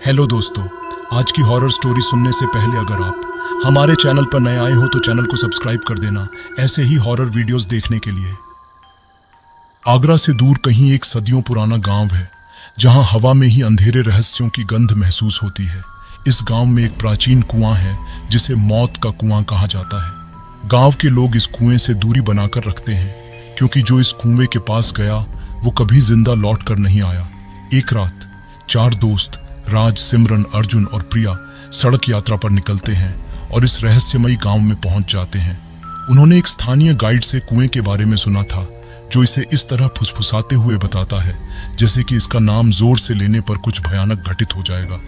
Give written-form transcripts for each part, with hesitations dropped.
Hello दोस्तों, आज की हॉरर स्टोरी सुनने से पहले अगर आप हमारे चैनल पर नए आए हो तो चैनल को सब्सक्राइब कर देना ऐसे ही हॉरर वीडियोस देखने के लिए। आगरा से दूर कहीं एक सदियों पुराना गांव है जहां हवा में ही अंधेरे रहस्यों की गंध महसूस होती है। इस गांव में एक प्राचीन कुआं है जिसे मौत का कुआं कहा जाता है। गांव के लोग इस कुएं से दूरी बनाकर रखते हैं क्योंकि जो इस कुएं के पास गया वो कभी जिंदा लौट कर नहीं आया। एक रात 4 दोस्त राज, सिमरन, अर्जुन और प्रिया सड़क यात्रा पर निकलते हैं और इस रहस्यमयी गांव में पहुंच जाते हैं। उन्होंने एक स्थानीय गाइड से कुएं के बारे में सुना था जो इसे इस तरह फुसफुसाते हुए बताता है जैसे कि इसका नाम जोर से लेने पर कुछ भयानक घटित हो जाएगा।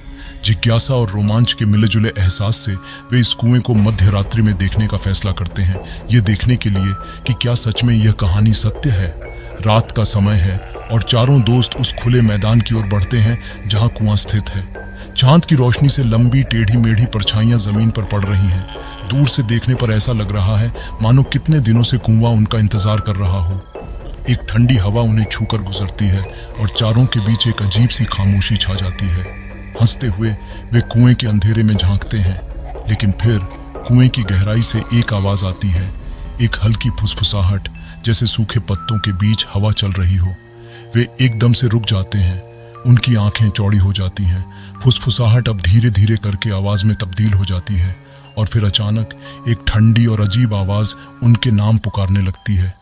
जिज्ञासा और रोमांच के मिले जुले एहसास से वे इस कुएं को मध्य रात्रि में देखने का फैसला करते हैं, ये देखने के लिए कि क्या सच में यह कहानी सत्य है। रात का समय है और चारों दोस्त उस खुले मैदान की ओर बढ़ते हैं जहां कुआं स्थित है। चांद की रोशनी से लंबी टेढ़ी मेढ़ी परछाइयां जमीन पर पड़ रही हैं। दूर से देखने पर ऐसा लग रहा है मानो कितने दिनों से कुआं उनका इंतजार कर रहा हो। एक ठंडी हवा उन्हें छूकर गुजरती है और चारों के बीच एक अजीब सी खामोशी छा जाती है। हंसते हुए वे कुएं के अंधेरे में झांकते हैं, लेकिन फिर कुएं की गहराई से एक आवाज आती है, एक हल्की फुसफुसाहट जैसे सूखे पत्तों के बीच हवा चल रही हो। वे एकदम से रुक जाते हैं, उनकी आंखें चौड़ी हो जाती हैं। फुसफुसाहट अब धीरे धीरे करके आवाज में तब्दील हो जाती है और फिर अचानक एक ठंडी और अजीब आवाज उनके नाम पुकारने लगती है।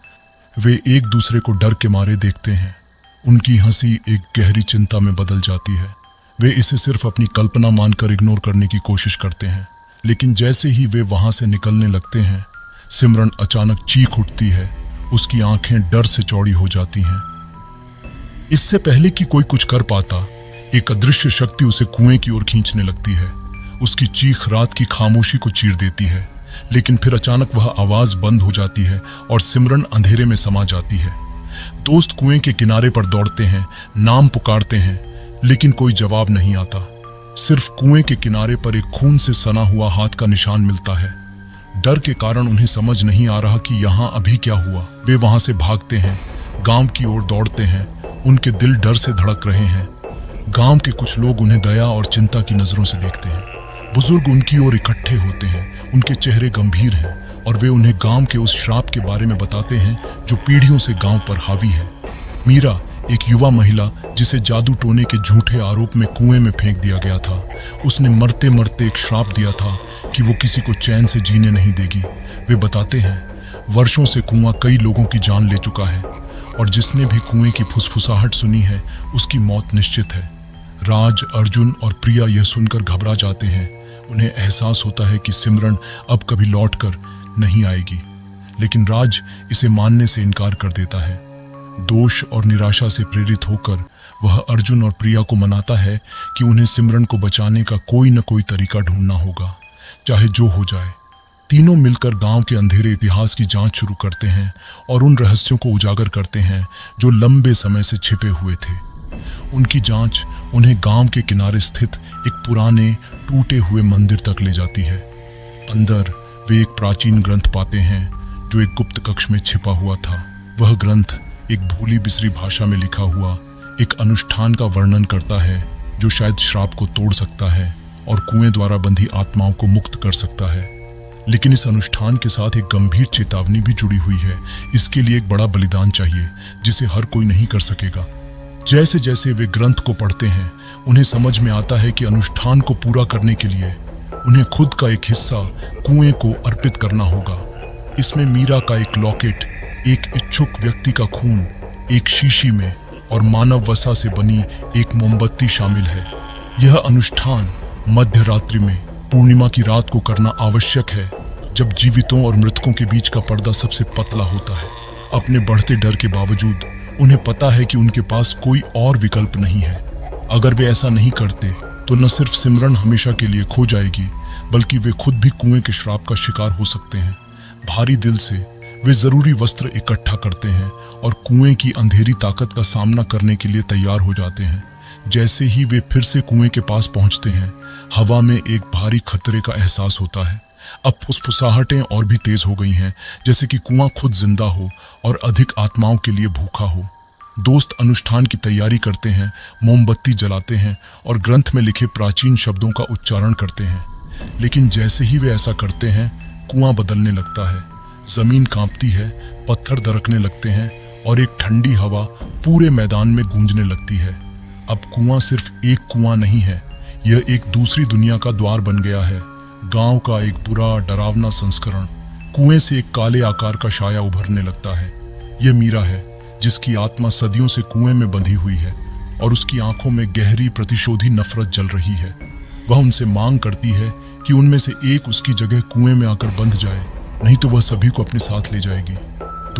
वे एक दूसरे को डर के मारे देखते हैं। उनकी हंसी एक गहरी चिंता में बदल जाती है। वे इसे सिर्फ अपनी कल्पना मानकर इग्नोर करने की कोशिश करते हैं, लेकिन जैसे ही वे वहां से निकलने लगते हैं, सिमरन अचानक चीख उठती है। उसकी आंखें डर से चौड़ी हो जाती हैं। इससे पहले कि कोई कुछ कर पाता, एक अदृश्य शक्ति उसे कुएं की ओर खींचने लगती है। उसकी चीख रात की खामोशी को चीर देती है, लेकिन फिर अचानक वह आवाज बंद हो जाती है और सिमरन अंधेरे में समा जाती है। दोस्त कुएं के किनारे पर दौड़ते हैं, नाम पुकारते हैं, लेकिन कोई जवाब नहीं आता। सिर्फ कुएं के किनारे पर एक खून से सना हुआ हाथ का निशान मिलता है। डर के कारण उन्हें समझ नहीं आ रहा कि यहाँ अभी क्या हुआ। वे वहां से भागते हैं, गांव की ओर दौड़ते हैं। उनके दिल डर से धड़क रहे हैं। गांव के कुछ लोग उन्हें दया और चिंता की नजरों से देखते हैं। बुजुर्ग उनकी ओर इकट्ठे होते हैं, उनके चेहरे गंभीर हैं और वे उन्हें गांव के उस श्राप के बारे में बताते हैं जो पीढ़ियों से गांव पर हावी है। मीरा, एक युवा महिला जिसे जादू टोने के झूठे आरोप में कुएं में फेंक दिया गया था, उसने मरते मरते एक श्राप दिया था कि वो किसी को चैन से जीने नहीं देगी। वे बताते हैं वर्षों से कुआं कई लोगों की जान ले चुका है और जिसने भी कुएं की फुसफुसाहट सुनी है उसकी मौत निश्चित है। राज, अर्जुन और प्रिया यह सुनकर घबरा जाते हैं। उन्हें एहसास होता है कि सिमरन अब कभी लौट कर नहीं आएगी, लेकिन राज इसे मानने से इनकार कर देता है। दोष और निराशा से प्रेरित होकर वह अर्जुन और प्रिया को मनाता है कि उन्हें सिमरन को बचाने का कोई न कोई तरीका ढूंढना होगा, चाहे जो हो जाए। तीनों मिलकर गांव के अंधेरे इतिहास की जांच शुरू करते हैं और उन रहस्यों को उजागर करते हैं जो लंबे समय से छिपे हुए थे। उनकी जांच उन्हें गांव के किनारे स्थित एक पुराने टूटे हुए मंदिर तक ले जाती है। अंदर वे एक प्राचीन ग्रंथ पाते हैं जो एक गुप्त कक्ष में छिपा हुआ था। वह ग्रंथ एक भूली बिसरी भाषा में लिखा हुआ एक अनुष्ठान का वर्णन करता है जो शायद श्राप को तोड़ सकता है और कुएं द्वारा बंधी आत्माओं को मुक्त कर सकता है। लेकिन इस अनुष्ठान के साथ एक गंभीर चेतावनी भी जुड़ी हुई है। इसके लिए एक बड़ा बलिदान चाहिए जिसे हर कोई नहीं कर सकेगा। जैसे जैसे वे ग्रंथ को पढ़ते हैं उन्हें समझ में आता है कि अनुष्ठान को पूरा करने के लिए उन्हें खुद का एक हिस्सा कुएं को अर्पित करना होगा। इसमें मीरा का एक लॉकेट, एक इच्छुक व्यक्ति का खून एक शीशी में और मानव वसा से बनी एक मोमबत्ती शामिल है। यह अनुष्ठान मध्य रात्रि में पूर्णिमा की रात को करना आवश्यक है, जब जीवितों और मृतकों के बीच का पर्दा सबसे पतला होता है। अपने बढ़ते डर के बावजूद उन्हें पता है कि उनके पास कोई और विकल्प नहीं है। अगर वे ऐसा नहीं करते तो न सिर्फ सिमरन हमेशा के लिए खो जाएगी, बल्कि वे खुद भी कुएं के श्राप का शिकार हो सकते हैं। भारी दिल से वे जरूरी वस्त्र इकट्ठा करते हैं और कुएं की अंधेरी ताकत का सामना करने के लिए तैयार हो जाते हैं। जैसे ही वे फिर से कुएं के पास पहुंचते हैं, हवा में एक भारी खतरे का एहसास होता है। अब फुसफुसाहटें और भी तेज हो गई हैं, जैसे कि कुआं खुद जिंदा हो और अधिक आत्माओं के लिए भूखा हो। दोस्त अनुष्ठान की तैयारी करते हैं, मोमबत्ती जलाते हैं और ग्रंथ में लिखे प्राचीन शब्दों का उच्चारण करते हैं। लेकिन जैसे ही वे ऐसा करते हैं, कुआं बदलने लगता है, जमीन कांपती है, पत्थर दरकने लगते हैं और एक ठंडी हवा पूरे मैदान में गूंजने लगती है। अब कुआं सिर्फ एक कुआं नहीं है, यह एक दूसरी दुनिया का द्वार बन गया है, गांव का एक बुरा डरावना संस्करण। कुएं से एक काले आकार का साया उभरने लगता है। यह मीरा है, जिसकी आत्मा सदियों से कुएं में बंधी हुई है और उसकी आंखों में गहरी प्रतिशोधी नफरत जल रही है। वह उनसे मांग करती है कि उनमें से एक उसकी जगह कुएं में आकर बंध जाए, नहीं तो वह सभी को अपने साथ ले जाएगी।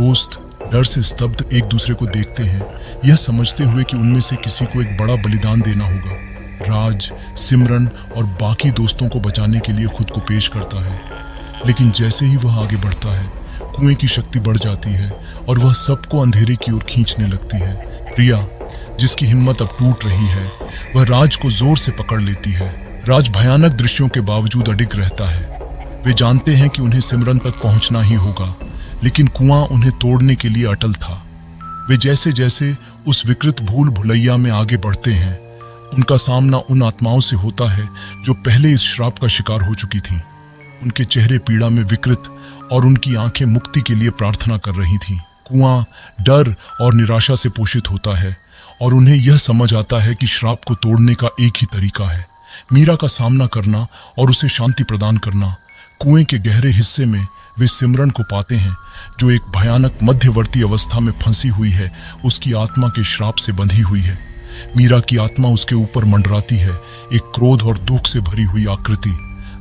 दोस्त डर से स्तब्ध एक दूसरे को देखते हैं, यह समझते हुए कि उनमें से किसी को एक बड़ा बलिदान देना होगा। राज, सिमरन और बाकी दोस्तों को बचाने के लिए खुद को पेश करता है। लेकिन जैसे ही वह आगे बढ़ता है, कुएं की शक्ति बढ़ जाती है और वह सबको अंधेरे की ओर खींचने लगती है। प्रिया, जिसकी हिम्मत अब टूट रही है, वह राज को जोर से पकड़ लेती है। राज भयानक दृश्यों के बावजूद अडिग रहता है। वे जानते हैं कि उन्हें सिमरन तक पहुंचना ही होगा, लेकिन कुआं उन्हें तोड़ने के लिए अटल था। वे जैसे जैसे उस विकृत भूल भुलैया में आगे बढ़ते हैं, उनका सामना उन आत्माओं से होता है जो पहले इस श्राप का शिकार हो चुकी थीं। उनके चेहरे पीड़ा में विकृत और उनकी आंखें मुक्ति के लिए प्रार्थना कर रही थीं। कुआं डर और निराशा से पोषित होता है और उन्हें यह समझ आता है कि श्राप को तोड़ने का एक ही तरीका है, मीरा का सामना करना और उसे शांति प्रदान करना। कुएं के गहरे हिस्से में वे सिमरन को पाते हैं, जो एक भयानक मध्यवर्ती अवस्था में फंसी हुई है, उसकी आत्मा के श्राप से बंधी हुई है। मीरा की आत्मा उसके ऊपर मंडराती है, एक क्रोध और दुख से भरी हुई आकृति।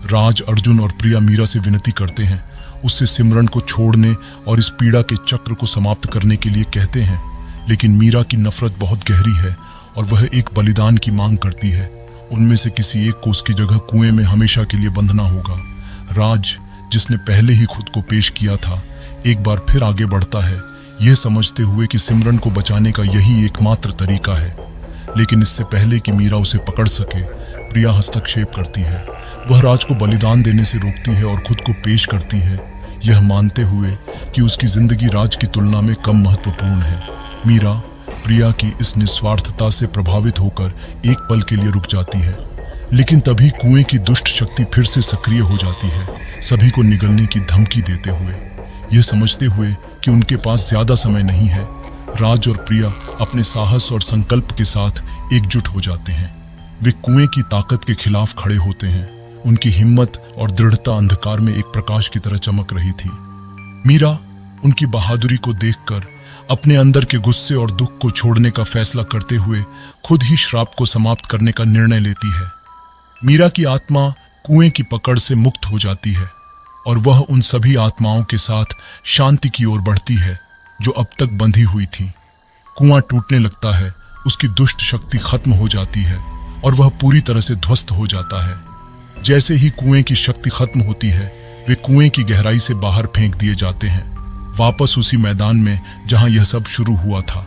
राज, अर्जुन और प्रिया मीरा से विनती करते हैं, उससे सिमरन को छोड़ने और इस पीड़ा के चक्र को समाप्त करने के लिए कहते हैं। लेकिन मीरा की नफरत बहुत गहरी है और वह एक बलिदान की मांग करती है। उनमें से किसी एक को उसकी जगह कुएं में हमेशा के लिए बंधना होगा। राज, जिसने पहले ही खुद को पेश किया था, एक बार फिर आगे बढ़ता है, यह समझते हुए कि सिमरन को बचाने का यही एकमात्र तरीका है। लेकिन इससे पहले कि मीरा उसे पकड़ सके, प्रिया हस्तक्षेप करती है। वह राज को बलिदान देने से रोकती है और खुद को पेश करती है, यह मानते हुए कि उसकी जिंदगी राज की तुलना में कम महत्वपूर्ण है। मीरा प्रिया की इस निस्वार्थता से प्रभावित होकर एक पल के लिए रुक जाती है, लेकिन तभी कुएं की दुष्ट शक्ति फिर से सक्रिय हो जाती है, सभी को निगलने की धमकी देते हुए। यह समझते हुए कि उनके पास ज्यादा समय नहीं है, राज और प्रिया अपने साहस और संकल्प के साथ एकजुट हो जाते हैं। वे कुएं की ताकत के खिलाफ खड़े होते हैं। उनकी हिम्मत और दृढ़ता अंधकार में एक प्रकाश की तरह चमक रही थी। मीरा उनकी बहादुरी को देखकर अपने अंदर के गुस्से और दुख को छोड़ने का फैसला करते हुए खुद ही श्राप को समाप्त करने का निर्णय लेती है। मीरा की आत्मा कुएं की पकड़ से मुक्त हो जाती है और वह उन सभी आत्माओं के साथ शांति की ओर बढ़ती है जो अब तक बंधी हुई थी। कुआं टूटने लगता है, उसकी दुष्ट शक्ति खत्म हो जाती है और वह पूरी तरह से ध्वस्त हो जाता है। जैसे ही कुएं की शक्ति खत्म होती है, वे कुएं की गहराई से बाहर फेंक दिए जाते हैं, वापस उसी मैदान में जहां यह सब शुरू हुआ था।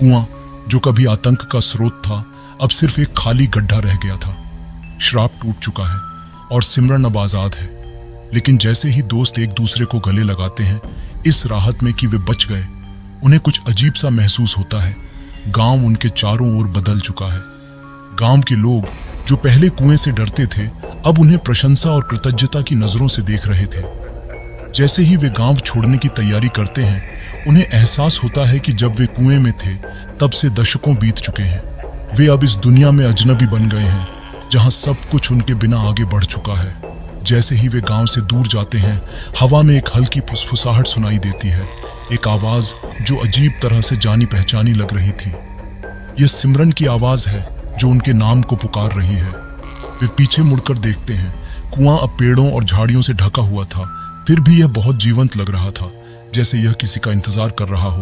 कुआं, जो कभी आतंक का स्रोत था, अब सिर्फ एक खाली गड्ढा रह गया था। श्राप टूट चुका है और सिमरन अब आजाद है। लेकिन जैसे ही दोस्त एक दूसरे को गले लगाते हैं, इस राहत में कि वे बच गए, उन्हें कुछ अजीब सा महसूस होता है। गांव उनके चारों ओर बदल चुका है। गांव के लोग जो पहले कुएं से डरते थे, अब उन्हें प्रशंसा और कृतज्ञता की नजरों से देख रहे थे। जैसे ही वे गांव छोड़ने की तैयारी करते हैं, उन्हें एहसास होता है कि जब वे कुएं में थे, तब से दशकों बीत चुके हैं। वे अब इस दुनिया में अजनबी बन गए हैं, जहां सब कुछ उनके बिना आगे बढ़ चुका है। जैसे ही वे गांव से दूर जाते हैं, हवा में एक हल्की फुसफुसाहट सुनाई देती है, एक आवाज जो अजीब तरह से जानी पहचानी लग रही थी। यह सिमरन की आवाज है जो उनके नाम को पुकार रही है। वे पीछे मुड़कर देखते हैं। कुआं अब पेड़ों और झाड़ियों से ढका हुआ था, फिर भी यह बहुत जीवंत लग रहा था, जैसे यह किसी का इंतजार कर रहा हो।